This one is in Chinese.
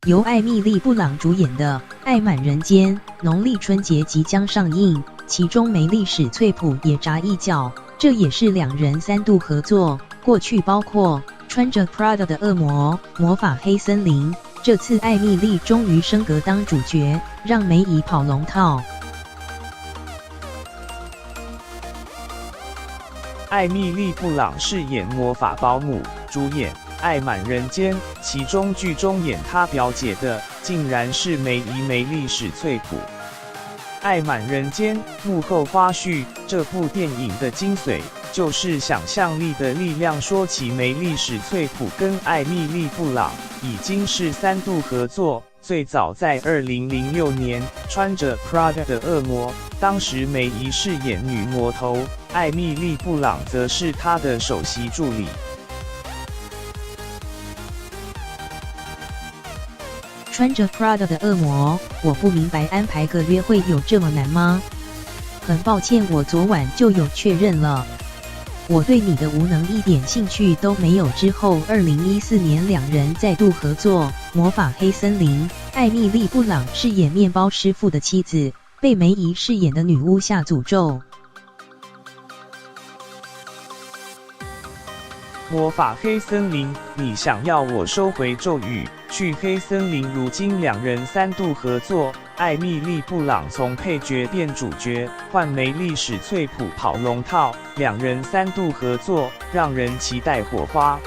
由艾蜜莉·布朗主演的《爱满人间》农历春节即将上映，其中梅丽史翠普也扎一脚，这也是两人3度合作，过去包括穿着 Prada 的恶魔、魔法黑森林，这次艾蜜莉终于升格当主角，让梅姨跑龙套。艾蜜莉·布朗饰演魔法保姆，主演《爱满人间》，其中剧中演她表姐的，竟然是梅姨梅丽史翠普。《爱满人间》幕后花絮，这部电影的精髓就是想象力的力量。说起梅丽史翠普跟艾蜜莉·布朗，已经是3度合作。最早在2006年，穿着 Prada 的恶魔，当时梅姨饰演女魔头，艾蜜莉·布朗则是她的首席助理。穿着 Prada 的恶魔，我不明白安排个约会有这么难吗？很抱歉，我昨晚就有确认了。我对你的无能一点兴趣都没有。之后2014年两人再度合作《魔法黑森林》，艾蜜莉·布朗饰演面包师傅的妻子，被梅姨饰演的女巫下诅咒。魔法黑森林，你想要我收回咒语，去黑森林。如今两人3度合作，艾蜜莉·布朗从配角变主角，换梅丽史翠普跑龙套，两人3度合作，让人期待火花。